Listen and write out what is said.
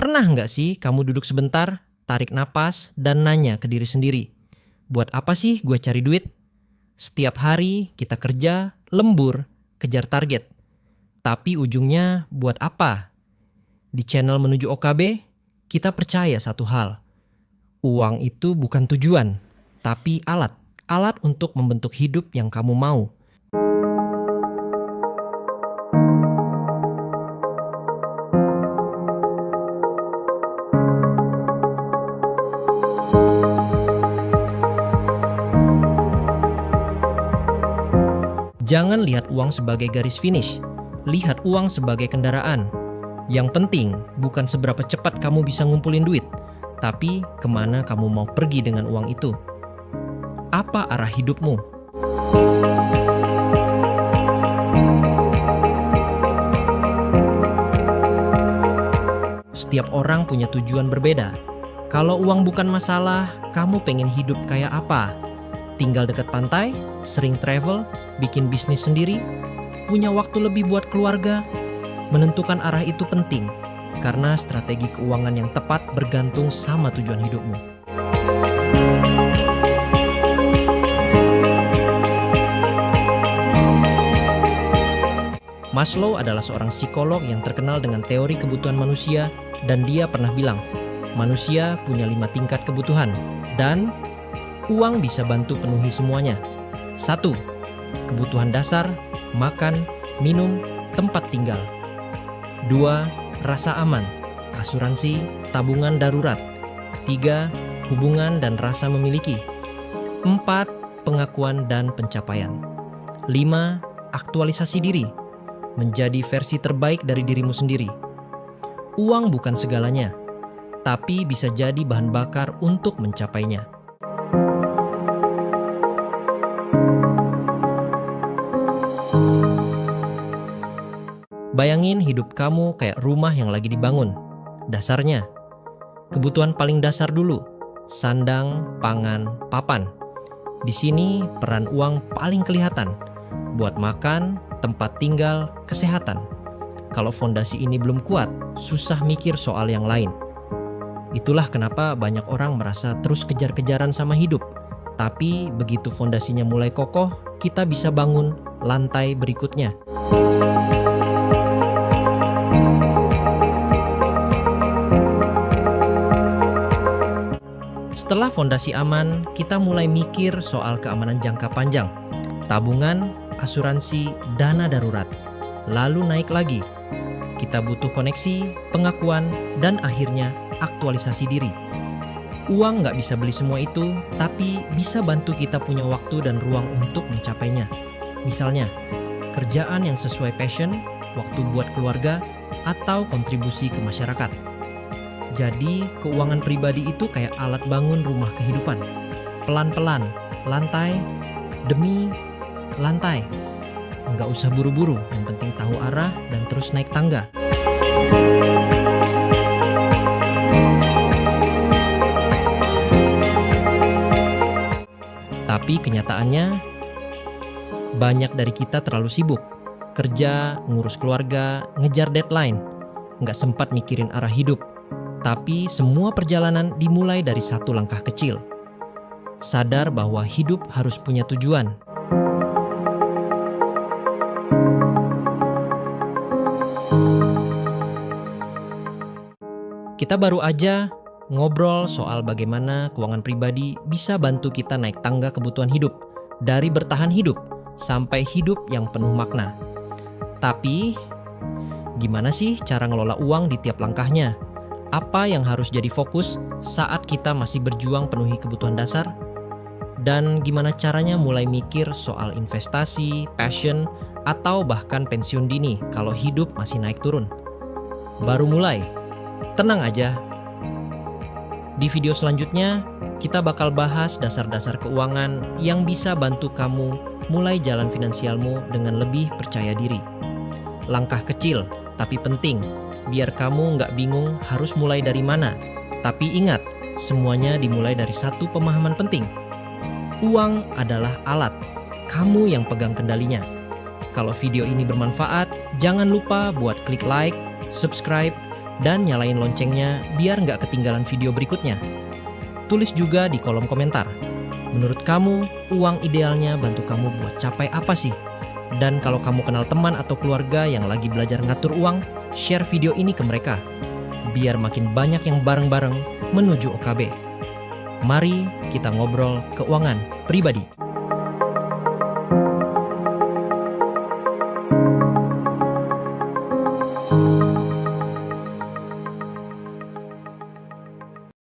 Pernah nggak sih kamu duduk sebentar, tarik napas, dan nanya ke diri sendiri, buat apa sih gue cari duit? Setiap hari kita kerja, lembur, kejar target. Tapi ujungnya buat apa? Di channel Menuju OKB, kita percaya satu hal. Uang itu bukan tujuan, tapi alat. Alat untuk membentuk hidup yang kamu mau. Jangan lihat uang sebagai garis finish, lihat uang sebagai kendaraan. Yang penting bukan seberapa cepat kamu bisa ngumpulin duit, tapi kemana kamu mau pergi dengan uang itu. Apa arah hidupmu? Setiap orang punya tujuan berbeda. Kalau uang bukan masalah, kamu pengen hidup kayak apa? Tinggal dekat pantai, sering travel, bikin bisnis sendiri, punya waktu lebih buat keluarga. Menentukan arah itu penting, karena strategi keuangan yang tepat bergantung sama tujuan hidupmu. Maslow adalah seorang psikolog yang terkenal dengan teori kebutuhan manusia, dan dia pernah bilang, manusia punya 5 tingkat kebutuhan, dan uang bisa bantu penuhi semuanya. 1. Kebutuhan dasar, makan, minum, tempat tinggal. 2. Rasa aman, asuransi, tabungan darurat. 3. Hubungan dan rasa memiliki. 4. Pengakuan dan pencapaian. 5. Aktualisasi diri, menjadi versi terbaik dari dirimu sendiri. Uang bukan segalanya, tapi bisa jadi bahan bakar untuk mencapainya. Bayangin hidup kamu kayak rumah yang lagi dibangun. Dasarnya, kebutuhan paling dasar dulu, sandang, pangan, papan. Di sini peran uang paling kelihatan, buat makan, tempat tinggal, kesehatan. Kalau fondasi ini belum kuat, susah mikir soal yang lain. Itulah kenapa banyak orang merasa terus kejar-kejaran sama hidup. Tapi begitu fondasinya mulai kokoh, kita bisa bangun lantai berikutnya. Setelah fondasi aman, kita mulai mikir soal keamanan jangka panjang, tabungan, asuransi, dana darurat. Lalu naik lagi. Kita butuh koneksi, pengakuan, dan akhirnya aktualisasi diri. Uang nggak bisa beli semua itu, tapi bisa bantu kita punya waktu dan ruang untuk mencapainya. Misalnya, kerjaan yang sesuai passion, waktu buat keluarga, atau kontribusi ke masyarakat. Jadi, keuangan pribadi itu kayak alat bangun rumah kehidupan. Pelan-pelan, lantai demi lantai. Nggak usah buru-buru, yang penting tahu arah dan terus naik tangga. Tapi kenyataannya, banyak dari kita terlalu sibuk. Kerja, ngurus keluarga, ngejar deadline. Nggak sempat mikirin arah hidup. Tapi semua perjalanan dimulai dari satu langkah kecil. Sadar bahwa hidup harus punya tujuan. Kita baru aja ngobrol soal bagaimana keuangan pribadi bisa bantu kita naik tangga kebutuhan hidup, dari bertahan hidup sampai hidup yang penuh makna. Tapi, gimana sih cara ngelola uang di tiap langkahnya? Apa yang harus jadi fokus saat kita masih berjuang penuhi kebutuhan dasar? Dan gimana caranya mulai mikir soal investasi, passion, atau bahkan pensiun dini kalau hidup masih naik turun? Baru mulai, tenang aja. Di video selanjutnya, kita bakal bahas dasar-dasar keuangan yang bisa bantu kamu mulai jalan finansialmu dengan lebih percaya diri. Langkah kecil, tapi penting, biar kamu nggak bingung harus mulai dari mana. Tapi ingat, semuanya dimulai dari satu pemahaman penting. Uang adalah alat, kamu yang pegang kendalinya. Kalau video ini bermanfaat, jangan lupa buat klik like, subscribe, dan nyalain loncengnya biar nggak ketinggalan video berikutnya. Tulis juga di kolom komentar, menurut kamu uang idealnya bantu kamu buat capai apa sih? Dan kalau kamu kenal teman atau keluarga yang lagi belajar ngatur uang, share video ini ke mereka, biar makin banyak yang bareng-bareng menuju OKB. Mari kita ngobrol keuangan pribadi.